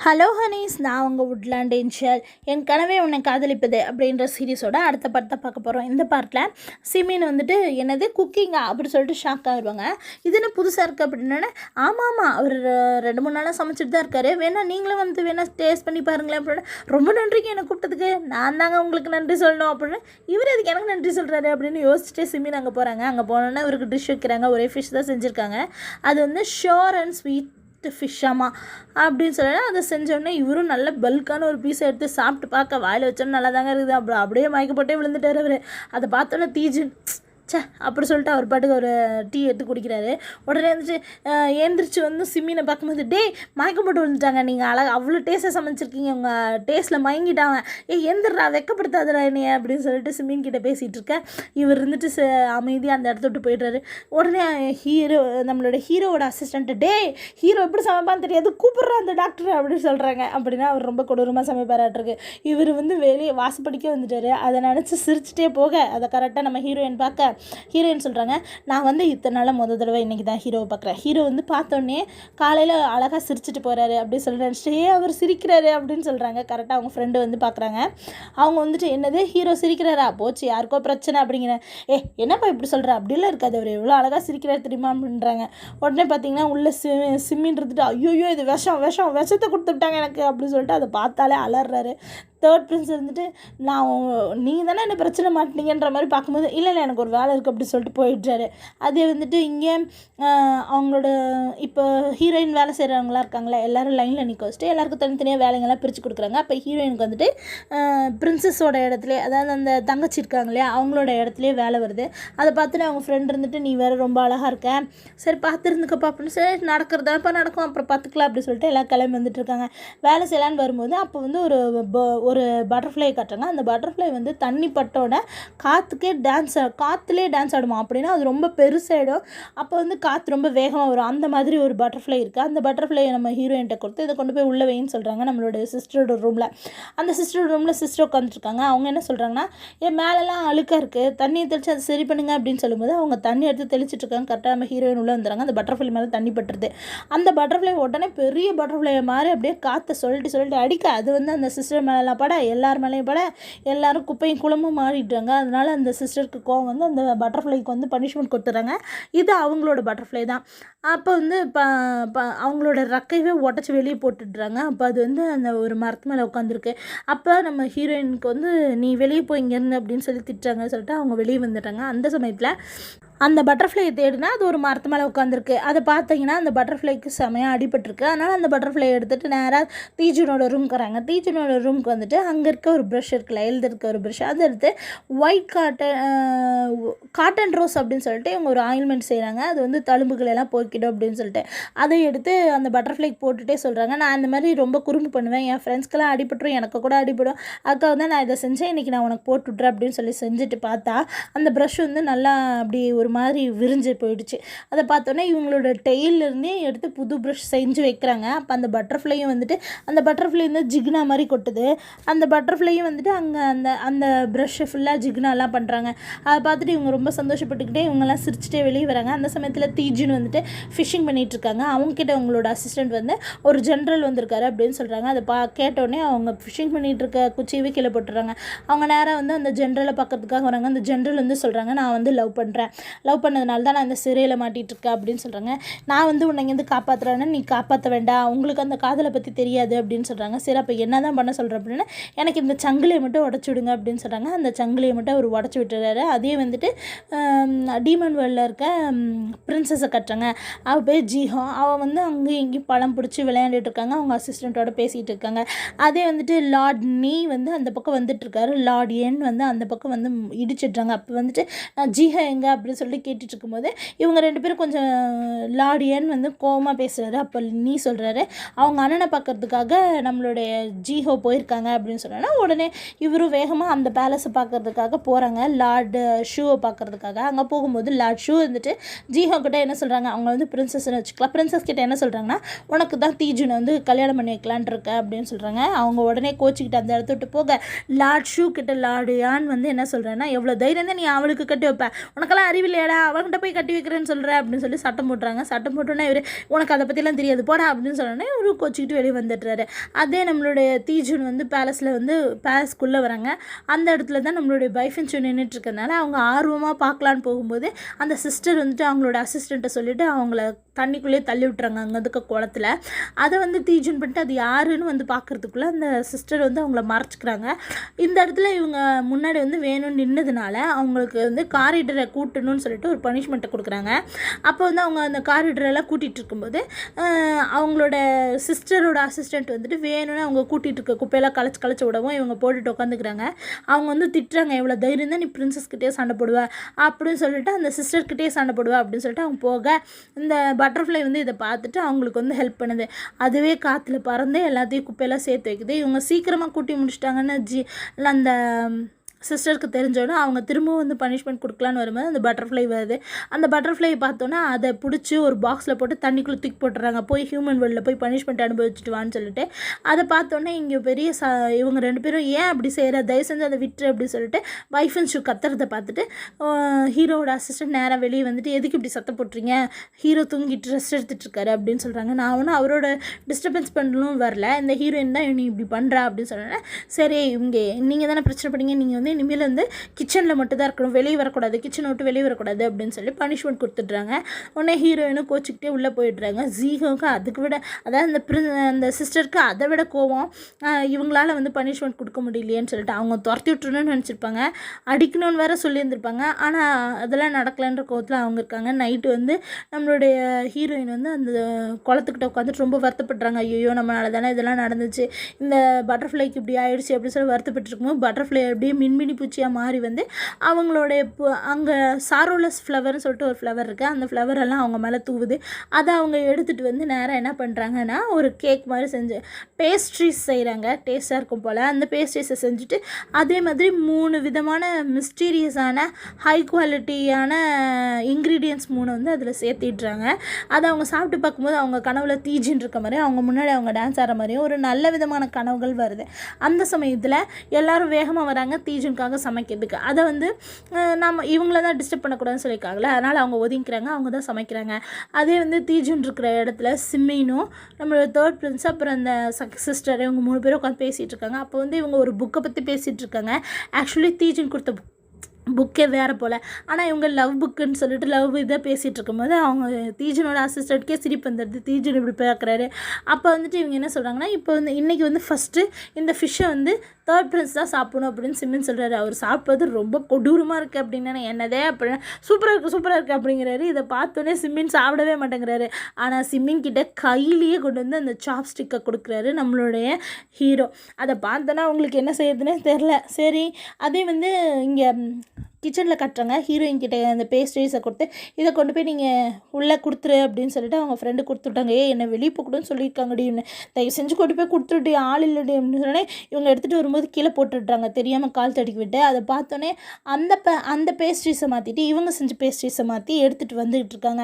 Hello Honey's, நான் உங்கள் woodland angel. என் கனவே உன்னை காதலிப்பது அப்படின்ற சீரீஸோட அடுத்த படத்தை பார்க்க போகிறோம். இந்த பார்ட்டில் சிமின் வந்துட்டு என்னது குக்கிங்கா அப்படி சொல்லிட்டு ஷாக் ஆகிடுவாங்க. இது என்ன புதுசாக இருக்குது அப்படின்னா, ஆமாம் அவர் 2-3 நாளாக சமைச்சிட்டு தான் இருக்காரு, நீங்களும் வேணால் டேஸ்ட் பண்ணி பாருங்களேன் அப்படின்னு. ரொம்ப நன்றிக்கு என்னை கூப்பிட்டதுக்கு, நான் தாங்க உங்களுக்கு நன்றி சொல்லணும் அப்படின்னு. இவர் எதுக்கு எனக்கு நன்றி சொல்கிறாரு அப்படின்னு யோசிச்சுட்டே சிமின் அங்கே போகிறாங்க. அங்கே போனோன்னே இவருக்கு டிஷ் வைக்கிறாங்க. ஒரே ஃபிஷ் தான் செஞ்சுருக்காங்க. அது வந்து ஷோர் அண்ட் ஸ்வீட் ஃபிஷ்ஷாமா அப்படின்னு சொல்லலாம். அதை செஞ்சோடனே இவரும் நல்ல பல்கான ஒரு பீஸை எடுத்து சாப்பிட்டு பார்க்க வாயில் வச்சோன்னு நல்லா தாங்க இருக்குது. அப்படியே மயக்கப்பட்டே விழுந்துட்டார் அவர். அதை பார்த்தோன்னே தீஜன் அப்படி சொல்லிட்டு அவர் பாட்டுக்கு ஒரு டீ எடுத்து குடிக்கிறாரு. உடனே வந்துட்டு ஏந்திரிச்சு வந்து சிம்மினை பார்க்கும்போது, மயக்கம் போட்டு விழுந்துட்டாங்க, நீங்கள் அழகாக அவ்வளோ டேஸ்ட்டாக சமைச்சிருக்கீங்க, உங்கள் டேஸ்ட்டில் மயங்கிட்டாங்க, எந்திரா வெக்கப்படுத்தாதுடா என்னைய அப்படின்னு சொல்லிட்டு சிம்மின் கிட்டே பேசிகிட்டு இருக்கேன். இவர் இருந்துட்டு அமைதியாக அந்த இடத்த விட்டு போய்ட்றாரு. உடனே நம்மளோட ஹீரோவோட அசிஸ்டண்ட்டு, ஹீரோ எப்படி சமைப்பான்னு தெரியாது, கூப்பிட்றான் அந்த டாக்டர் அப்படின்னு சொல்கிறாங்க. அப்படின்னா அவர் ரொம்ப கொடூரமாக சமைப்பாராட்டிருக்கு. இவர் வந்து வெளியே வாசப்படிக்க வந்துட்டார். அதை நினச்சி சிரிச்சிட்டே போக, அதை கரெக்டாக நம்ம ஹீரோயின் பார்க்க, ஹீரோயின் சொல்கிறாங்க, நான் வந்து இத்தனை நாள் முதல் தடவை இன்றைக்கி தான் ஹீரோவை பார்க்குறேன். ஹீரோ வந்து பார்த்தோன்னே காலையில் அழகாக சிரிச்சிட்டு போகிறாரு அப்படின்னு சொல்கிறேன். அவர் சிரிக்கிறாரு அப்படின்னு சொல்கிறாங்க. கரெக்டாக அவங்க ஃப்ரெண்டு வந்து பார்க்குறாங்க. அவங்க வந்துட்டு, என்னது ஹீரோ சிரிக்கிறாரா, போச்சு யாருக்கோ பிரச்சனை அப்படிங்கிறேன். என்னப்பா இப்படி சொல்கிற, அப்படிலாம் இருக்காது, அவர் எவ்வளோ அழகாக சிரிக்கிறார் தெரியுமா அப்படின்றாங்க. உடனே பார்த்தீங்கன்னா உள்ள சிம்மின் இருந்துட்டு, ஐயோ இது விஷத்தை கொடுத்துட்டாங்க எனக்கு அப்படின்னு சொல்லிட்டு அதை பார்த்தாலே அலறாரு. தேர்ட் பிரின்ஸ் இருந்துட்டு, நீங்கள் தானே என்ன பிரச்சனை மாட்டினீங்கன்ற மாதிரி பார்க்கும்போது, இல்லை எனக்கு ஒரு வேலை இருக்குது அப்படி சொல்லிட்டு போயிடுறாரு. அதே வந்துட்டு இங்கே அவங்களோட இப்போ ஹீரோயின் வேலை செய்கிறவங்களாம் இருக்காங்களே, எல்லோரும் லைனில் நிற்க வச்சுட்டு எல்லாருக்கும் தனித்தனியாக வேலைங்கள்லாம் பிரித்து கொடுக்குறாங்க. அப்போ ஹீரோயினுக்கு வந்துட்டு பிரின்சஸோட இடத்துல, அதாவது அந்த தங்கச்சி இருக்காங்க இல்லையா, அவங்களோட இடத்துலேயே வேலை வருது. அதை பார்த்துட்டு அவங்க ஃப்ரெண்ட் இருந்துட்டு, நீ வேறு ரொம்ப அழகாக இருக்க, சரி பார்த்துருந்துக்கப்பா அப்படின்னு, சரி நடக்கிறதாப்பா நடக்கும், அப்புறம் பார்த்துக்கலாம் அப்படி சொல்லிட்டு எல்லாம் கிளம்பி வந்துட்டு இருக்காங்க. வேலை செய்யலான்னு வரும்போது அப்போ வந்து ஒரு பட்டர்ஃப்ளை காட்டுறாங்க. அந்த பட்டர்ஃப்ளை வந்து தண்ணி பட்டோட காற்றுலேயே டான்ஸ் ஆடுமா. அப்படின்னா அது ரொம்ப பெருசாகிடும். அப்போ வந்து காற்று ரொம்ப வேகமாக வரும். அந்த மாதிரி ஒரு பட்டர்ஃப்ளை இருக்குது. அந்த பட்டர்ஃப்ளையை நம்ம ஹீரோயின்கிட்ட கொடுத்து இதை கொண்டு போய் உள்ளே வைன்னு சொல்கிறாங்க. நம்மளோட சிஸ்டரோட ரூமில், அந்த சிஸ்டரோட ரூமில் சிஸ்டர் உட்காந்துருக்காங்க. அவங்க என்ன சொல்கிறாங்கன்னா, மேலெல்லாம் அழுக்காக இருக்குது, தண்ணியை தெளித்து அதை சரி பண்ணுங்க அப்படின்னு சொல்லும்போது அவங்க தண்ணி எடுத்து தெளிச்சிட்டு இருக்காங்க. கரெக்டாக நம்ம ஹீரோயின் உள்ளே வந்துடுறாங்க. அந்த பட்டர்ஃப்ளை மேலே தண்ணி பட்டுருது. அந்த பட்டர்ஃப்ளை உடனே பெரிய பட்டர்ஃப்ளையை மாதிரி அப்படியே காற்றை சொல்லிட்டு அடிக்க, அது வந்து அந்த சிஸ்டர் மேலெல்லாம் பட, எல்லார் மேலேயும் பட, எல்லோரும் குப்பையும் குளமும் மாறிடுறாங்க. அதனால அந்த சிஸ்டருக்கு கோவம் வந்து அந்த பட்டர்ஃப்ளைக்கு வந்து பனிஷ்மெண்ட் கொடுத்துட்றாங்க. இது அவங்களோட பட்டர்ஃப்ளை தான். அப்போ வந்து அவங்களோட ரெக்கையவே உடச்சி வெளியே போட்டுடுறாங்க. அப்போ அது வந்து அந்த ஒரு மரத்து மேலே உட்காந்துருக்கு. அப்போ நம்ம ஹீரோயினுக்கு வந்து, நீ வெளியே போய் இங்கேருந்து அப்படின்னு சொல்லி திட்டுறாங்கன்னு சொல்லிட்டு அவங்க வெளியே வந்துட்டாங்க. அந்த சமயத்தில் அந்த பட்டர்ஃப்ளையை தேடினா அது ஒரு மரத்து மேலே உட்காந்துருக்கு. அதை பார்த்தீங்கன்னா அந்த பட்டர்ஃப்ளைக்கு செமையாக அடிபட்டிருக்கு. அதனால் அந்த பட்டர்ஃப்ளையை எடுத்துகிட்டு நேராக தீஜனோட ரூம்க்கு வராங்க. தீஜனோட ரூமுக்கு வந்துட்டு அங்கே இருக்க ஒரு ப்ரஷ் இருக்குல்ல, எழுதிருக்க ஒரு ப்ரஷ், அதை எடுத்து ஒயிட் காட்டன் ரோஸ் அப்படின்னு சொல்லிட்டு இவங்க ஒரு ஆயில்மெண்ட் செய்கிறாங்க. அது வந்து தழும்புகளெல்லாம் போய்க்கிடும் அப்படின்னு சொல்லிட்டு அதை எடுத்து அந்த பட்டர்ஃப்ளைக்கு போட்டுகிட்டே சொல்கிறாங்க, நான் இந்த மாதிரி ரொம்ப குறும்பு பண்ணுவேன், என் ஃப்ரெண்ட்ஸ்க்கெல்லாம் அடிபட்டுரும், எனக்கு கூட அடிபடும், அதுக்காக தான் நான் இதை செஞ்சேன், இன்றைக்கி நான் உனக்கு போட்டுவிட்றேன் அப்படின்னு சொல்லி செஞ்சுட்டு பார்த்தா அந்த ப்ரஷ் வந்து நல்லா அப்படி ஒரு மாதிரி விரிஞ்சு போயிடுச்சு. அதை பார்த்தோன்னே இவங்களோட டெய்லிருந்தே எடுத்து புது ப்ரஷ் செஞ்சு வைக்கிறாங்க. அப்போ அந்த பட்டர்ஃப்ளையும் வந்துட்டு, அந்த பட்டர்ஃப்ளை வந்து ஜிக்னா மாதிரி கொட்டுது. அந்த பட்டர்ஃப்ளையும் வந்துட்டு அங்கே அந்த ப்ரஷ்ஷை ஃபுல்லாக ஜிக்னாலாம் பண்ணுறாங்க. அதை பார்த்துட்டு இவங்க ரொம்ப சந்தோஷப்பட்டுக்கிட்டே இவங்கெல்லாம் சிரிச்சிட்டே வெளியே வராங்க. அந்த சமயத்தில் தீஜின்னு வந்துட்டு ஃபிஷிங் பண்ணிகிட்ருக்காங்க. அவங்கக்கிட்ட அவங்களோட அசிஸ்டண்ட் வந்து, ஒரு ஜென்ரல் வந்திருக்காரு அப்படின்னு சொல்கிறாங்க. அதை கேட்டோடனே அவங்க ஃபிஷிங் பண்ணிகிட்டு இருக்க குச்சியவே கீழே போட்டுறாங்க. அவங்க நேராக வந்து அந்த ஜென்ரலை பார்க்கறதுக்காக வராங்க. அந்த ஜென்ரல் வந்து சொல்கிறாங்க, நான் வந்து லவ் பண்ணதுனால தான் நான் இந்த சிறையில் மாட்டிகிட்ருக்கேன் அப்படின்னு சொல்கிறாங்க. நான் வந்து உன்னை இங்கேருந்து காப்பாற்றுறேன்னு, நீ காப்பாற்ற வேண்டாம், உங்களுக்கு அந்த காதலை பற்றி தெரியாது அப்படின்னு சொல்கிறாங்க. சரி அப்போ என்ன தான் பண்ண சொல்கிறேன் அப்படின்னா, எனக்கு இந்த சங்கிலியை மட்டும் உடச்சி விடுங்க அப்படின்னு சொல்கிறாங்க. அந்த சங்கிலியை மட்டும் அவர் உடச்சி விட்டுறாரு. அதே வந்துட்டு டீமன் வேர்ல்டில் இருக்க பிரின்சஸை கட்டுறாங்க. அவள் பேர் ஜீஹோ. அவள் வந்து அங்கேயும் இங்கேயும் பழம் பிடிச்சி விளையாண்டுட்டு இருக்காங்க. அவங்க அசிஸ்டண்ட்டோட பேசிகிட்டு இருக்காங்க. அதே வந்துட்டு லார்ட் நீ வந்து அந்த பக்கம் வந்துட்டுருக்காரு. லார்ட் என் வந்து அந்த பக்கம் வந்து இடிச்சிட்றாங்க. அப்போ வந்துட்டு ஜீஹோ எங்கே அப்படின்னு சொல்லி கேட்டுட்டு இருக்கும்போது இவங்க 2 பேரும் கொஞ்சம் லார்டியன் வந்து கோவமாக பேசுகிறாரு. அப்போ நீ சொல்கிறாரு, அவங்க அண்ணனை பார்க்கறதுக்காக நம்மளுடைய ஜீஹோ போயிருக்காங்க அப்படின்னு சொன்னோன்னா, உடனே இவரும் வேகமாக அந்த பேலஸை பார்க்கறதுக்காக போகிறாங்க, லார்டு ஷூவை பார்க்கறதுக்காக. அங்கே போகும்போது லார்ட் ஷூ வந்துட்டு ஜீஹோ கிட்ட என்ன சொல்கிறாங்க, அவங்க வந்து பிரின்சஸ்ன்னு வச்சுக்கலாம், பிரின்சஸ் கிட்ட என்ன சொல்கிறாங்கன்னா, உனக்கு தான் தீஜுனை வந்து கல்யாணம் பண்ணி வைக்கலான் இருக்க அப்படின்னு சொல்கிறாங்க. அவங்க உடனே கோச்சிக்கிட்டு அந்த இடத்த விட்டு போக, லார்ட் ஷூ கிட்ட லார்டியான் வந்து என்ன சொல்கிறேன்னா, எவ்வளோ தைரியம் தான் நீ அவளுக்கு கட்டி வைப்ப, உனக்கெல்லாம் அறிவில் இல்லையாடா, அவன்கிட்ட போய் கட்டி வைக்கிறேன்னு சொல்கிற அப்படின்னு சொல்லி சட்டம் போட்டுறாங்க. சட்டம் போட்டோன்னே இவர் உனக்கு அதை பற்றிலாம் தெரியாது போடா அப்படின்னு சொன்னோன்னே இவரு கோச்சிக்கிட்டு வெளியே வந்துடுறாரு. அதே நம்மளுடைய தீஜுன் வந்து பேலஸில் வந்து பேலஸ்க்குள்ளே வராங்க. அந்த இடத்துல தான் நம்மளுடைய பைஃபென்ச்சு நின்றுட்டுருக்கனால அவங்க ஆர்வமாக பார்க்கலான்னு போகும்போது அந்த சிஸ்டர் வந்துட்டு அவங்களோட அசிஸ்டண்ட்டை சொல்லிவிட்டு அவங்கள தண்ணிக்குள்ளேயே தள்ளி விட்டுறாங்க அங்கே இருக்க குளத்தில். அதை வந்து தீஜுன் பண்ணிட்டு அது யாருன்னு வந்து பார்க்குறதுக்குள்ளே அந்த சிஸ்டர் வந்து அவங்கள மறைச்சிக்கிறாங்க. இந்த இடத்துல இவங்க முன்னாடி வந்து வேணும்னு நின்னதுனால அவங்களுக்கு வந்து காரிடரை கூட்டணும்னு சொல்லிட்டு ஒரு பனிஷ்மெண்ட்டை கொடுக்குறாங்க. அப்போ வந்து அவங்க அந்த காரிடரெல்லாம் கூட்டிகிட்டு இருக்கும்போது அவங்களோட சிஸ்டரோட அசிஸ்டண்ட் வந்துட்டு வேணும்னு அவங்க கூட்டிகிட்டு இருக்க குப்பையெல்லாம் களைச்சி விடவும் இவங்க போட்டுட்டு உட்காந்துக்கிறாங்க. அவங்க வந்து திட்டுறாங்க, எவ்வளோ தைரியம் தான் நீ பிரின்சஸ்கிட்டே சண்டை போடுவ அப்படின்னு சொல்லிட்டு அந்த சிஸ்டர்கிட்டே சண்டை போடுவ அப்படின்னு சொல்லிட்டு அவங்க போக இந்த பட்டர்ஃப்ளை வந்து இதை பார்த்துட்டு அவங்களுக்கு வந்து ஹெல்ப் பண்ணுது. அதுவே காற்றுல பறந்து எல்லாத்தையும் குப்பையெல்லாம் சேர்த்து வைக்குது. இவங்க சீக்கிரமாக கூட்டி முடிச்சிட்டாங்கன்னு அந்த சிஸ்டருக்கு தெரிஞ்சோன்னா அவங்க திரும்பவும் வந்து பனிஷ்மெண்ட் கொடுக்கலான்னு வரும்போது அந்த பட்டர்ஃப்ளை வருது. அந்த பட்டர்ஃப்ளையை பார்த்தோன்னா அதை பிடிச்சி ஒரு பாக்ஸில் போட்டு தண்ணிக்குள்ளே தூக்கி போட்டுறாங்க, போய் ஹியூமன் வேர்ல்டில் போய் பனிஷ்மெண்ட் அனுபவிச்சுட்டு வான்னு சொல்லிட்டு. அதை பார்த்தோன்னே இங்கே பெரிய இவங்க 2 பேரும் ஏன் அப்படி செய்கிற, தயவு செஞ்சு அதை விட்டுரு அப்படின்னு சொல்லிட்டு வைஃப் அண்ட் ஷூ கத்துறதை பார்த்துட்டு ஹீரோவோட அசிஸ்டன்ட் நேராக வெளியே வந்துட்டு எதுக்கு இப்படி சத்தம் போட்டுறீங்க, ஹீரோ தூங்கிட்டு ரெஸ்ட் எடுத்துகிட்ருக்காரு அப்படின்னு சொல்கிறாங்க. நான் ஒன்றும் அவரோட டிஸ்டர்பன்ஸ் பண்ணலும் வரல, இந்த ஹீரோயின் தான் நீ இப்படி பண்ணுறா அப்படின்னு சொன்னேன். சரி இவங்க நீங்கள் தானே பிரச்சனை பண்ணீங்க, நீங்கள் வந்து இனிமேல் வந்து கிச்சனில் மட்டும் தான் இருக்கணும், வெளியே வரக்கூடாது, கிச்சனை விட்டு வெளியே வரக்கூடாது அப்படின்னு சொல்லி பனிஷ்மெண்ட் கொடுத்துட்றாங்க. உடனே ஹீரோயினும் கோச்சிக்கிட்டே உள்ளே போயிடுறாங்க. ஜீகோவுக்கு அதுக்கு விட, அதாவது அந்த சிஸ்டருக்கு அதை விட கோவம், இவங்களால் வந்து பனிஷ்மெண்ட் கொடுக்க முடியலையேன்னு சொல்லிட்டு அவங்க துரத்தி விட்டுருணும்னு நினச்சிருப்பாங்க, அடிக்கணும்னு வேறு சொல்லியிருந்திருப்பாங்க. ஆனால் அதெல்லாம் நடக்கலைன்ற கோவத்தில் அவங்க இருக்காங்க. நைட்டு வந்து நம்மளுடைய ஹீரோயின் வந்து அந்த குளத்துக்கிட்ட உட்காந்துட்டு ரொம்ப வருத்தப்படுறாங்க. ஐயோ நம்மளால தானே இதெல்லாம் நடந்துச்சு, இந்த பட்டர்ஃப்ளைக்கு இப்படி ஆயிடுச்சு அப்படின்னு சொல்லி வருத்தப்பட்டு இருக்கும்போது பட்டர்ஃப்ளை அப்படியே மின்மினி பூச்சியாக மாறி வந்து அவங்களுடைய அங்கே சாரோலஸ் ஃப்ளவர்னு சொல்லிட்டு ஒரு ஃப்ளவர் இருக்குது, அந்த ஃப்ளவரெல்லாம் அவங்க மேலே தூவுது. அதை அவங்க எடுத்துகிட்டு வந்து நேராக என்ன பண்ணுறாங்கன்னா ஒரு கேக் மாதிரி செஞ்சு பேஸ்ட்ரீஸ் செய்கிறாங்க. டேஸ்ட்டாக இருக்கும் போல் அந்த பேஸ்ட்ரீஸை செஞ்சுட்டு அதே மாதிரி 3 விதமான மிஸ்டீரியஸான ஹை குவாலிட்டியான இன்க்ரீடியன்ட்ஸ் 3 வந்து அதில் சேர்த்திடுறாங்க. அதை அவங்க சாப்பிட்டு பார்க்கும்போது அவங்க கனவுல தீஜின்னு இருக்க மாதிரி, அவங்க முன்னாடி அவங்க டான்ஸ் ஆடுற மாதிரியும் ஒரு நல்ல விதமான கனவுகள் வருது. அந்த சமயத்தில் எல்லோரும் வேகமாக வராங்க தீஜுனுக்காக சமைக்கிறதுக்கு. அதை வந்து நம்ம இவங்கள தான் டிஸ்டர்ப் பண்ணக்கூடாதுன்னு சொல்லியிருக்காங்களே, அதனால் அவங்க ஒதுங்கிக்கிறாங்க, அவங்க தான் சமைக்கிறாங்க. அதே வந்து தீஜுன் இருக்கிற இடத்துல சிம்மினும் நம்மளோட தேர்ட் பிரின்ஸ் அப்புறம் அந்த சிஸ்டர் இவங்க 3 பேரும் உட்காந்து பேசிகிட்டு இருக்காங்க. அப்போ வந்து இவங்க ஒரு புக்கை பற்றி பேசிகிட்டு இருக்காங்க. ஆக்சுவலி தீஜுன் கொடுத்த புக்கே வேறு போல், ஆனால் இவங்க லவ் புக்குன்னு சொல்லிட்டு லவ் இதை பேசிகிட்டு இருக்கும்போது அவங்க தீஜனோட அசிஸ்டண்ட்கே சிரிப்பு வந்துடுது, தீஜன் இப்படி பார்க்குறாரு. அப்போ வந்துட்டு இவங்க என்ன சொல்கிறாங்கன்னா, இப்போ வந்து இன்றைக்கி வந்து ஃபஸ்ட்டு இந்த ஃபிஷ்ஷை வந்து தேர்ட் பிரின்ஸ் தான் சாப்பிடணும் அப்படின்னு சிம்மின் சொல்கிறாரு. அவர் சாப்பிட்றது ரொம்ப கொடூரமாக இருக்குது அப்படின்னு என்னதே அப்படின்னா சூப்பராக இருக்குது அப்படிங்கிறாரு. இதை பார்த்தோன்னே சிம்மின் சாப்பிடவே மாட்டேங்கிறாரு. ஆனால் சிம்மின் கிட்ட கையிலேயே கொண்டு வந்து அந்த சாப்ஸ்டிக்கை கொடுக்குறாரு நம்மளுடைய ஹீரோ. அதை பார்த்தோன்னா அவங்களுக்கு என்ன செய்யறதுன்னே தெரில. சரி அதே வந்து இங்கே கிச்சனில் கட்டுறாங்க. ஹீரோயின் கிட்டே அந்த பேஸ்ட்ரீஸை கொடுத்து இதை கொண்டு போய் நீங்கள் உள்ளே கொடுத்துரு அப்படின்னு சொல்லிட்டு அவங்க ஃப்ரெண்டு கொடுத்துட்டாங்க. என்னை வெளியே போகக்கூடாதுன்னு சொல்லியிருக்காங்க அப்படின்னு, தயவு செஞ்சு கொண்டு போய் கொடுத்துட்டு ஆள் இல்லடி அப்படின்னு சொன்னே இவங்க எடுத்துகிட்டு வரும்போது கீழே போட்டுடுறாங்க தெரியாமல் கால் தடுக்கி விட்டு. அதை பார்த்தோன்னே அந்த பேஸ்ட்ரீஸை மாற்றிட்டு இவங்க செஞ்ச பேஸ்ட்ரீஸை மாற்றி எடுத்துகிட்டு வந்துகிட்டு இருக்காங்க.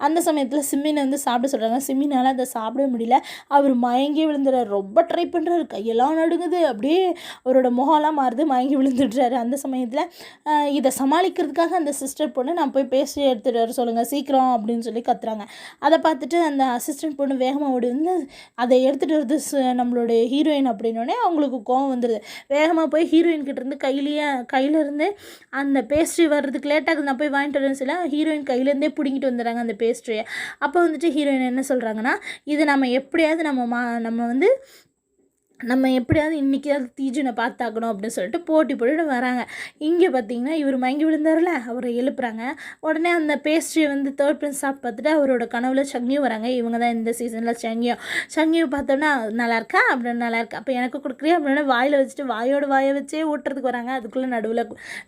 அந்த சமயத்தில் சிம்மினை வந்து சாப்பிட சொல்கிறாங்க. சிம்மினால் அதை சாப்பிட முடியல, அவர் மயங்கி விழுந்துடுறாரு. ரொம்ப ட்ரை பண்ணுறாரு, கையெல்லாம் நடுங்குது, அப்படியே அவரோட முகம்லாம் மாறுது, மயங்கி விழுந்துடுறாரு. அந்த சமயத்தில் இதை சமாளிக்கிறதுக்காக அந்த சிஸ்டர் பொண்ணு நான் போய் பேசி எடுத்துகிட்டு வர சொல்லுங்கள் சீக்கிரம் அப்படின்னு சொல்லி கத்துறாங்க. அதை பார்த்துட்டு அந்த அசிஸ்டன்ட் பொண்ணு வேகமாக ஓடி வந்து அதை எடுத்துகிட்டு வருது நம்மளுடைய ஹீரோயின் அப்படின்னோடனே அவங்களுக்கு கோவம் வந்துடுது. வேகமாக போய் ஹீரோயின் கிட்டேருந்து கையிலேருந்து அந்த பேஸ்ட்ரி வர்றதுக்கு லேட்டாகுது, நான் போய் வாங்கிட்டு வரேன்னு சொல்ல ஹீரோயின் கையிலேருந்தே பிடிங்கிட்டு வந்துடுறாங்க அந்த பேஸ்ட்ரியை. அப்போ வந்துட்டு ஹீரோயின் என்ன சொல்கிறாங்கன்னா, இது நம்ம எப்படியாவது நம்ம எப்படியாவது இன்றைக்கியாவது தீஜுனை பார்த்தாக்கணும் அப்படின்னு சொல்லிட்டு போட்டு வராங்க. இங்கே பார்த்தீங்கன்னா இவர் மயங்கி விழுந்தார்ல, அவரை எழுப்புறாங்க. உடனே அந்த பேஸ்ட்ரியை வந்து தேர்ட் பிரின்ஸ் சாப்பிட்டு பார்த்துட்டு அவரோட கனவுல சங்கியும் வராங்க. இவங்க தான் இந்த சீசனில் சங்கியும் பார்த்தோன்னா நல்லா இருக்கா அப்படின்னு, நல்லா இருக்கா அப்போ எனக்கு கொடுக்குறியா அப்படின்னா வாயில் வச்சுட்டு வாயை வச்சே ஊட்டுறதுக்கு வராங்க. அதுக்குள்ளே நடுவில்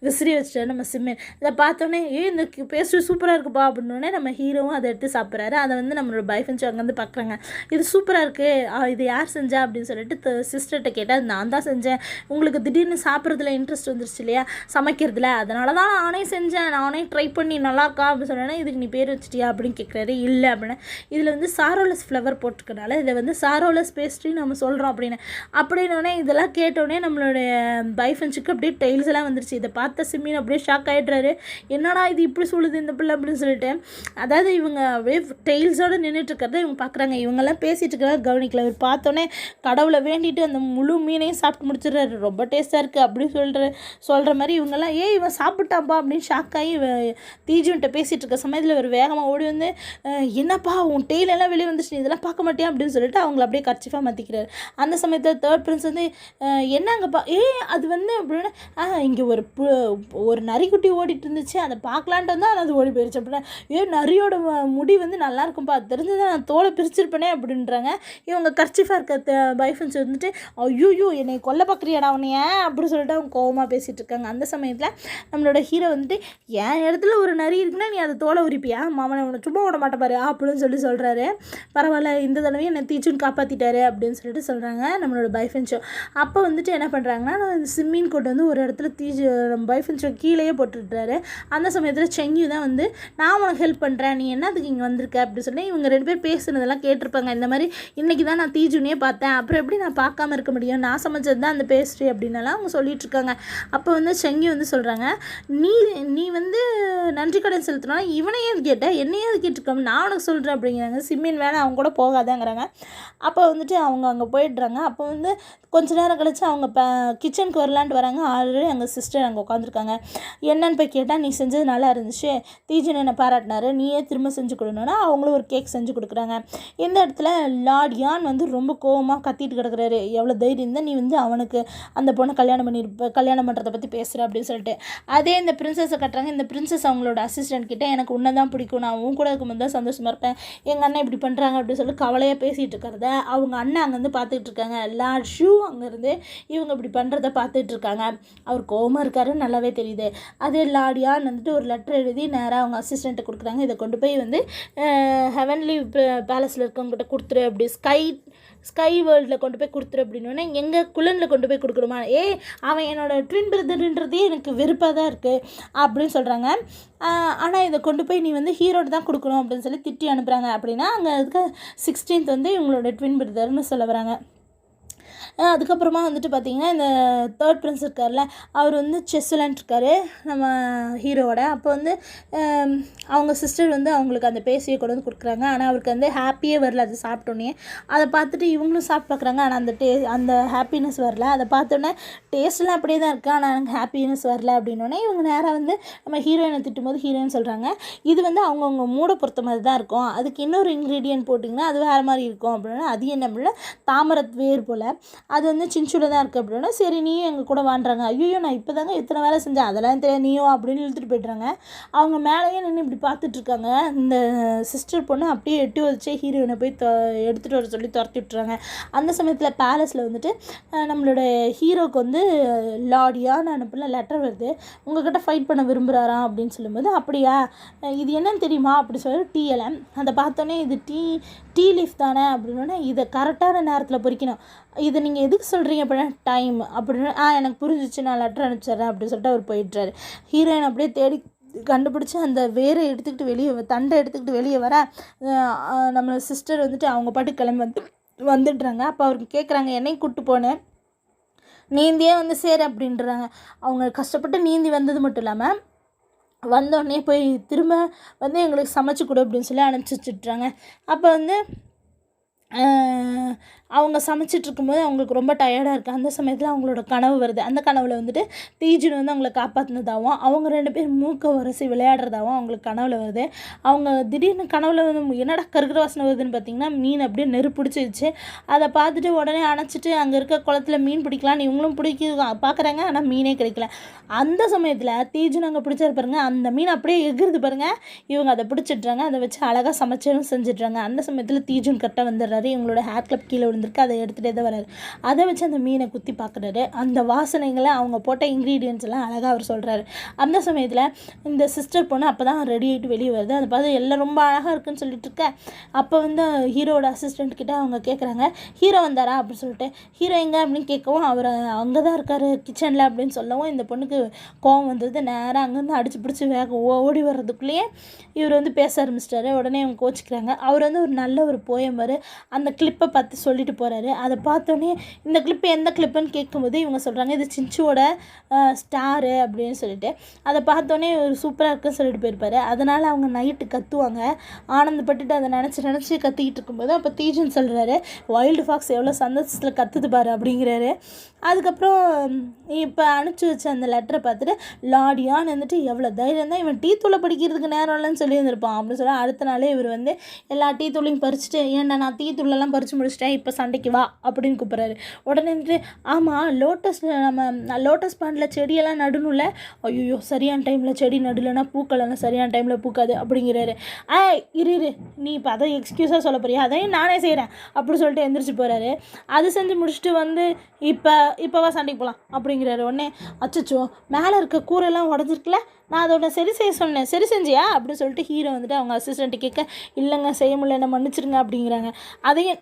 விசிறி வச்சுட்டு நம்ம சிம்மின் இதை பார்த்தோன்னே இந்த பேஸ்ட்ரி சூப்பராக இருக்குப்பா அப்படின்னோடனே நம்ம ஹீரோவும் அதை எடுத்து சாப்பிட்றாரு. அதை வந்து நம்மளோட பைஃபென்ஸ் அங்கேருந்து பார்க்குறாங்க. இது சூப்பராக இருக்குது, இது யார் செஞ்சா அப்படின்னு சொல்லிட்டு சிஸ்டர்கிட்ட கேட்டால் நான் தான் செஞ்சேன், உங்களுக்கு திடீர்னு சாப்பிட்றதுல இன்ட்ரெஸ்ட் வந்துருச்சு இல்லையா சமைக்கிறதுல, அதனால தான் நானே செஞ்சேன், நானே ட்ரை பண்ணி நல்லாயிருக்கா அப்படின்னு சொன்னேன்னா இதுக்கு நீ பேர் வச்சிட்டியா அப்படின்னு கேட்குறாரு. இல்லை அப்படின்னா இதில் வந்து சாரோலஸ் ஃப்ளவர் போட்டிருக்கனால இதை வந்து சாரோலஸ் பேஸ்ட்ரி நம்ம சொல்கிறோம் அப்படின்னோடனே இதெல்லாம் கேட்டோடனே நம்மளுடைய பைஃபன்ஸுக்கு அப்படியே டெய்ல்ஸ் எல்லாம் வந்துருச்சு. இதை பார்த்த சிம்மின் அப்படியே ஷாக் ஆகிடுறாரு. என்னடா இது இப்படி சொல்லுது இந்த பிள்ளை அப்படின்னு சொல்லிட்டு. அதாவது இவங்க அப்படியே டெய்ல்ஸோடு நின்றுட்டுருக்கிறத இவங்க பார்க்குறாங்க. இவங்கெல்லாம் பேசிகிட்டு இருக்கிறாங்க கவனிக்கல. இவர் பார்த்தோன்னே கடவுளை வேண்டிட்டு அந்த முழு மீனையும் சாப்பிட்டு முடிச்சிடுறாரு. ரொம்ப டேஸ்ட்டாக இருக்குது அப்படின்னு சொல்கிற மாதிரி இவங்கெல்லாம் இவன் சாப்பிட்டாப்பா அப்படின்னு ஷாக் ஆகி தீஜுன்ட்ட பேசிகிட்டு இருக்க சமயத்தில் இவர் வேகமாக ஓடி வந்து என்னப்பா உன் டெய்லெல்லாம் வெளியே வந்துச்சு இதெல்லாம் பார்க்க மாட்டேன் அப்படின்னு சொல்லிட்டு அவங்கள அப்படியே கர்ச்சிஃபாக மாற்றிக்கிறாரு. அந்த சமயத்தில் தேர்ட் பிரின்ஸ் வந்து என்னங்கப்பா அது வந்து அப்படின்னா இங்கே ஒரு நரிக்குட்டி ஓடிட்டு இருந்துச்சு அதை பார்க்கலான்ட்டு வந்து அது ஓடி போயிடுச்சு அப்படின்னா நரியோட முடி வந்து நல்லா இருக்கும்பா தெரிஞ்சதை நான் தோலை பிரிச்சிருப்பேனே அப்படின்றாங்க. இவங்க கர்ச்சிஃபாக இருக்க பைஃபன்ஸ் வந்துட்டு ஐயோ என்னை கொல்ல பார்க்குறியாடா அவனைய அப்படின்னு சொல்லிட்டு அவங்க கோவமாக பேசிகிட்டு இருக்காங்க. அந்த சமயத்தில் நம்மளோட ஹீரோ வந்துட்டு என் இடத்துல ஒரு நரி இருக்குன்னா நீ அதை தோலை உரிப்பியா மாமனை உன்னை சும்மா விட மாட்டேன் பாரு அப்படின்னு சொல்கிறாரு. பரவாயில்ல இந்த தடவையும் என்னை தீச்சுன்னு காப்பாற்றிட்டாரு அப்படின்னு சொல்லிட்டு சொல்கிறாங்க நம்மளோட பைஃபன்ஸோ. அப்போ வந்துட்டு என்ன பண்ணுறாங்கன்னா சிம்மின் கொண்டு வந்து ஒரு இடத்துல பைஃபன்ஸோ கீழேயே போட்டுட்டாரு. அந்த சமயத்தில் செங்கி தான் வந்து நான் உனக்கு ஹெல்ப் பண்ணுறேன் நீ என்னதுக்கு இங்கே வந்திருக்க அப்படின்னு சொல்லி இவங்க 2 பேர் பேசுனதெல்லாம் கேட்டிருப்பாங்க. இந்த மாதிரி இன்றைக்கி தான் நான் தீஜுனே பார்த்தேன், அப்புறம் எப்படி நான் பார்க்காம இருக்க முடியும், நான் சமைச்சது தான் அந்த பேஸ்ட்ரி அப்படின்னலாம் அவங்க சொல்லிட்டு இருக்காங்க. அப்போ வந்து செங்கி வந்து சொல்கிறாங்க நீ வந்து நன்றி கடன் செலுத்தினா இவனையே கேட்டேன் என்னையே அது கேட்டிருக்கோம் நான் உனக்கு சொல்கிறேன் அப்படிங்கிறாங்க. சிம்மின் வேணாம் அவங்க கூட போகாதாங்கிறாங்க. அப்போ வந்துட்டு அவங்க அங்கே போயிடுறாங்க. அப்போ வந்து கொஞ்ச நேரம் கழிச்சு அவங்க கிச்சனுக்கு வரலான்ட்டு வராங்க. ஆல்ரெடி எங்கள் சிஸ்டர் அங்கே உட்காந்துருக்காங்க. என்னன்னு போய் கேட்டால் நீ செஞ்சது நல்லா இருந்துச்சு, தீஜன் என்னை பாராட்டினாரு, நீயே திரும்ப செஞ்சு கொடுக்கணுன்னா அவங்களும் ஒரு கேக் செஞ்சு கொடுக்குறாங்க. இந்த இடத்துல லார்ட் யான் வந்து ரொம்ப கோவமாக கத்திட்டு கிடக்குறாரு. எவ்வளோ தைரியம் தான் நீ வந்து அவனுக்கு அந்த பொண்ணை கல்யாணம் பண்ணுறதை பற்றி பேசுகிற அப்படின்னு சொல்லிட்டு. அதே இந்த பிரின்சஸை கட்டுறாங்க. இந்த பிரின்சஸ் அவங்களோட அசிஸ்டன்ட் கிட்டே எனக்கு உன்னை தான் பிடிக்கும், நான் உன் கூட இருக்கும்போது தான் சந்தோஷமாக இருப்பேன், எங்கள் அண்ணன் இப்படி பண்ணுறாங்க அப்படின்னு சொல்லி கவலையாக பேசிகிட்டு இருக்கிறத அவங்க அண்ணன் அங்கேருந்து பார்த்துட்டு இருக்காங்க. லார்ட் ஷூ அங்கேருந்து இவங்க இப்படி பண்ணுறத பார்த்துட்டு இருக்காங்க. அவர் கோவமாக இருக்காருன்னு நல்லாவே தெரியுது. அதே லார்ட் யான் வந்துட்டு ஒரு லெட்டர் எழுதி நேராக அவங்க அசிஸ்டண்ட்டை கொடுக்குறாங்க. இதை கொண்டு போய் வந்து ஹெவன்லி பேலஸில் இருக்கவங்ககிட்ட கொடுத்துரு, அப்படி ஸ்கை வேர்ல்டில் கொண்டு போய் கொடுத்துரு அப்படின்னோடனே எங்கள் குலனில் கொண்டு போய் கொடுக்கணுமா, அவன் என்னோடய ட்வின் பிரதர்ன்றதே எனக்கு வெறுப்பாக தான் இருக்குது அப்படின்னு சொல்கிறாங்க. ஆனால் இதை கொண்டு போய் நீ வந்து ஹீரோடு தான் கொடுக்கணும் அப்படின்னு சொல்லி திட்டி அனுப்புகிறாங்க. அப்படின்னா அங்கே இருக்க 16th வந்து இவங்களோட ட்வின் பிரதர்னு சொல்ல வராங்க. அதுக்கப்புறமா வந்துட்டு பார்த்திங்கன்னா இந்த தேர்ட் பிரின்ஸ் இருக்கார்ல அவர் வந்து செஸ் விளையாண்டுருக்காரு நம்ம ஹீரோவோட. அப்போ வந்து அவங்க சிஸ்டர் வந்து அவங்களுக்கு அந்த பேசியை கொண்டு வந்து கொடுக்குறாங்க. ஆனால் அவருக்கு வந்து ஹாப்பியே வரல அது சாப்பிட்டோன்னே. அதை பார்த்துட்டு இவங்களும் சாப்பிட்டு பார்க்குறாங்க. ஆனால் அந்த ஹாப்பினஸ் வரல. அதை பார்த்தோன்னே டேஸ்ட்லாம் அப்படியே தான் இருக்குது ஆனால் எனக்கு ஹாப்பினஸ் வரல அப்படின்னோடனே இவங்க நேராக வந்து நம்ம ஹீரோயினை திட்டும்போது ஹீரோயின் சொல்கிறாங்க இது வந்து அவங்கவுங்க மூடை பொறுத்த மாதிரி தான் இருக்கும், அதுக்கு இன்னொரு இன்க்ரீடியன்ட் போட்டிங்கன்னா அது வேறு மாதிரி இருக்கும் அப்படின்னா அது என்ன அப்படின்னா தாமரத் வேர் போல் அது வந்து சின்சூல தான் இருக்குது அப்படின்னா சரி நீயும் எங்கள் கூட வாண்டுறாங்க. ஐயோ நான் இப்போ தாங்க இத்தனை வேலை செஞ்சேன் அதெல்லாம் தெரியாது நீயோ அப்படின்னு இழுத்துட்டு போய்ட்றாங்க. அவங்க மேலேயே நின்று இப்படி பார்த்துட்ருக்காங்க. இந்த சிஸ்டர் பொண்ணு அப்படியே எட்டி வச்சே ஹீரோயினை போய் எடுத்துகிட்டு வர சொல்லி துரத்தி விட்டுறாங்க. அந்த சமயத்தில் பேலஸில் வந்துட்டு நம்மளோட ஹீரோவுக்கு வந்து லார்டியான்னு அனுப்பின லெட்டர் வருது. உங்கள்கிட்ட ஃபைட் பண்ண விரும்புகிறாராம் அப்படின்னு சொல்லும்போது அப்படியா இது என்னன்னு தெரியுமா அப்படி சொல்லி TLM அதை பார்த்தோன்னே இது டீ லீஃப் தானே அப்படின்னா இதை கரெக்டான நேரத்தில் பொறிக்கணும், இதை நீங்கள் எதுக்கு சொல்கிறீங்க அப்படின்னா டைம் அப்படின்னு எனக்கு புரிஞ்சிச்சு நான் லெட்டர் அனுப்பிச்சிட்றேன் அப்படின்னு சொல்லிட்டு அவர் போயிடுறாரு. ஹீரோயின் அப்படியே தேடி கண்டுபிடிச்சி அந்த வேரை எடுத்துக்கிட்டு தண்டை எடுத்துக்கிட்டு வெளியே வர நம்ம சிஸ்டர் வந்துட்டு அவங்க பாட்டு கிளம்பி வந்துடுறாங்க. அப்போ அவருக்கு கேட்குறாங்க என்னையும் கூப்பிட்டு போனேன் நீந்தியே வந்து சேரு அப்படின்றாங்க. அவங்க கஷ்டப்பட்டு நீந்தி வந்தது மட்டும் இல்லாமல் வந்தோடனே போய் திரும்ப வந்து எங்களுக்கு சமைச்சு கொடு அப்படின்னு சொல்லி அனுப்பிச்சி வச்சுட்றாங்க. அப்போ வந்து அவங்க சமைச்சிட்டு இருக்கும்போது அவங்களுக்கு ரொம்ப டயர்டாக இருக்குது. அந்த சமயத்தில் அவங்களோட கனவு வருது. அந்த கனவில் வந்துட்டு தீஜுன் வந்து அவங்கள காப்பாற்றினதாகவும் அவங்க 2 பேர் மூக்க உரசி விளையாடுறதாகவும் அவங்களுக்கு கனவில் வருது. அவங்க திடீர்னு கனவில் வந்து என்னடா கருகிற வாசனை வருதுன்னு பார்த்தீங்கன்னா மீன் அப்படியே நெருப்பிடிச்சிச்சு. அதை பார்த்துட்டு உடனே அணைச்சிட்டு அங்கே இருக்க குளத்துல மீன் பிடிக்கலான்னு இவங்களும் பார்க்குறாங்க. ஆனால் மீனே கிடைக்கல. அந்த சமயத்தில் தீஜுன் அங்கே பிடிச்சாரு பாருங்க, அந்த மீன் அப்படியே எகிருது பாருங்கள். இவங்க அதை பிடிச்சிட்றாங்க. அதை வச்சு அழகாக சமைச்சும் செஞ்சிட்றாங்க. அந்த சமயத்தில் தீஜுன் கரெக்டாக வந்துடுறாரு. இவங்களோட ஹேர் கிளப் கீழே விழுந்து வந்திருக்கு, அதை எடுத்துகிட்டே தான் வராரு. அதை வச்சு அந்த மீனை குத்தி பார்க்குறாரு. அந்த வாசனைகளை அவங்க போட்ட இன்க்ரீடியன்ட்ஸ் எல்லாம் அழகாக அவர் சொல்கிறாரு. அந்த சமயத்தில் இந்த சிஸ்டர் பொண்ணு அப்போ தான் ரெடி ஆகிட்டு வெளியே வருது. அதை பார்த்து எல்லாம் ரொம்ப அழகாக இருக்குன்னு சொல்லிட்டு இருக்க. அப்போ வந்து ஹீரோட அசிஸ்டண்ட் கிட்ட அவங்க கேட்குறாங்க, ஹீரோ வந்தாரா அப்படின்னு சொல்லிட்டு. ஹீரோ எங்கே அப்படின்னு கேட்கவும் அவர் அங்கே தான் இருக்கார் கிச்சனில் அப்படின்னு சொல்லவும் இந்த பொண்ணுக்கு கோவம் வந்தது. நேராக அங்கேருந்து அடிச்சு பிடிச்சி ஓடி வர்றதுக்குள்ளேயே இவர் வந்து பேச ஆரம்பிச்சிட்டாரு. உடனே அவங்க கோச்சிக்கிறாங்க. அவர் வந்து ஒரு நல்ல ஒரு போயம் அந்த கிளிப்பை பார்த்து சொல்லிட்டு போகிறாரு. அதை பார்த்தோன்னே இந்த கிளிப்பு எந்த கிளிப்புன்னு கேட்கும்போது இவங்க சொல்கிறாங்க, இது சின்ச்சுவோட ஸ்டாரு அப்படின்னு சொல்லிட்டு. அதை பார்த்தோன்னே ஒரு சூப்பராக இருக்குன்னு சொல்லிட்டு போயிருப்பாரு. அதனால் அவங்க நைட்டு கத்துவாங்க. ஆனந்தப்பட்டுட்டு அதை நினச்சி கத்திக்கிட்டு இருக்கும்போது அப்போ தீஜன் சொல்கிறாரு, வைல்டு ஃபாக்ஸ் எவ்வளோ சந்தோஷத்தில் கத்துது பாரு அப்படிங்கிறாரு. அதுக்கப்புறம் இப்போ அனுப்பிச்சி வச்ச அந்த லெட்டரை பார்த்துட்டு லாடியான்னு வந்துட்டு எவ்வளோ தைரியம் தான், இவன் டீ தூளை படிக்கிறதுக்கு நேரம் இல்லைன்னு சொல்லி வந்திருப்பான் அப்படின்னு சொல்லி அடுத்த நாளே இவர் வந்து எல்லா டீ தூளையும் பறிச்சுட்டு, ஏன்டா நான் டீ தூளெல்லாம் பறித்து முடிச்சிட்டேன், இப்போ சண்டைக்கு வா அப்படின்னு கூப்பிட்றாரு. உடனே வந்துட்டு ஆமாம் லோட்டஸ் பாண்டில் செடியெல்லாம் நடணும்ல, ஐயோ சரியான டைமில் செடி நடலைன்னா பூக்கள்லாம் சரியான டைமில் பூக்காது அப்படிங்கிறாரு. இரு நீ இப்போ அதை எக்ஸ்கியூஸாக சொல்ல போறியா, அதையும் நானே செய்கிறேன் அப்படி சொல்லிட்டு எந்திரிச்சு போகிறாரு. அது செஞ்சு முடிச்சுட்டு வந்து இப்போவா சண்டைக்கு போகலாம் அப்படிங்கிறாரு. உடனே அச்சச்சோ மேலே இருக்க கூரெல்லாம் உடஞ்சிருக்குல, நான் அதோட சரி செய்ய சொன்னேன், சரி செஞ்சியா அப்படின்னு சொல்லிட்டு ஹீரோ வந்துட்டு அவங்க அசிஸ்டண்ட்டு கேட்க, இல்லைங்க செய்ய முடியல, என்ன மன்னிச்சிருங்க அப்படிங்கிறாங்க. அதையும்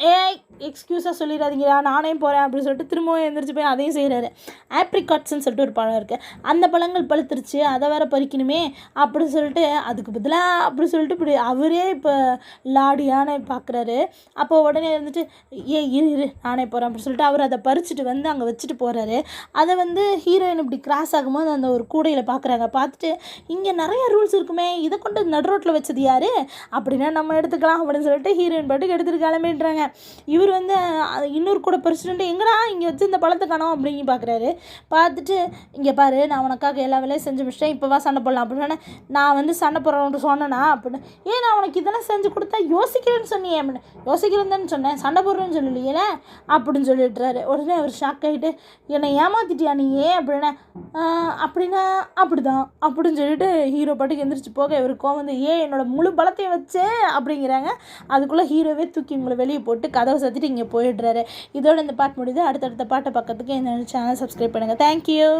எக்ஸ்கியூஸாக சொல்லிடாதீங்களா, நானே போகிறேன் அப்படின்னு சொல்லிட்டு திரும்பவும் எழுந்திரிச்சு போய் அதையும் செய்கிறாரு. ஆப்ரிகாட்ஸ்ன்னு சொல்லிட்டு ஒரு பழம் இருக்குது, அந்த பழங்கள் பழுத்துருச்சு, அதை வேற பறிக்கணுமே அப்படின்னு சொல்லிட்டு அதுக்கு பதிலாக அப்படி சொல்லிட்டு இப்படி அவரே இப்போ லாடியானே பார்க்குறாரு. அப்போ உடனே இருந்துட்டு இரு நானே போகிறேன் அப்படின்னு சொல்லிட்டு அவர் அதை பறிச்சுட்டு வந்து அங்கே வச்சுட்டு போகிறாரு. அதை வந்து ஹீரோயின் இப்படி கிராஸ் ஆகும்போது அந்த ஒரு கூடையில் பார்க்குறாங்க. பார்த்துட்டு இங்கே நிறைய ரூல்ஸ் இருக்குமே, இதை கொண்டு நடுரோட்டில் வச்சது யார் அப்படின்னா நம்ம எடுத்துக்கலாம் அப்படின்னு சொல்லிட்டு ஹீரோயின் பாட்டுக்கு எடுத்துகிட்டு கிளம்பிடுறாங்க. இவர் வந்து இன்னொரு கூட பறிச்சுட்டு எங்கடா இங்கே வச்சு இந்த பழத்தை காணோம் அப்படின்னு பார்க்குறாரு. பார்த்துட்டு இங்கே பாரு, நான் உனக்காக எல்லா வேலையும் செஞ்சு முடிச்சிட்டேன், இப்போ வா சண்டை போடலாம் அப்படின்னு. நான் வந்து சண்டை போடுறவன்ட்டு சொன்னேன்னா அப்படின்னு, நான் உனக்கு இதெல்லாம் செஞ்சு கொடுத்தா யோசிக்கிறேன்னு சொன்னியே அப்படின்னு. யோசிக்கிறேன்னு தானே சொன்னேன், சண்டை போடுறேன்னு சொல்லலையே அப்படின்னு சொல்லிட்டுறாரு. உடனே அவர் ஷாக் ஆகிட்டு, என்னை ஏமாத்திட்டியா நீ அப்படின்னா, அப்படின்னா அப்படிதான் அப்படின்னு சொல்லிட்டு ஹீரோ பாட்டுக்கு எந்திரிச்சு போக இவருக்கும் வந்து என்னோட முழு பலத்தையும் வச்சு அப்படிங்கிறாங்க. அதுக்குள்ளே ஹீரோவே தூக்கி உங்களை வெளியே போட்டு கதவை சாத்திட்டு இங்கே போயிடுறாரு. இதோட இந்த பாட்டு முடியுது. அடுத்தடுத்த பாட்டை பக்கத்துக்கு என்னோட சேனல் சப்ஸ்கிரைப் பண்ணுங்கள். தேங்க்யூ.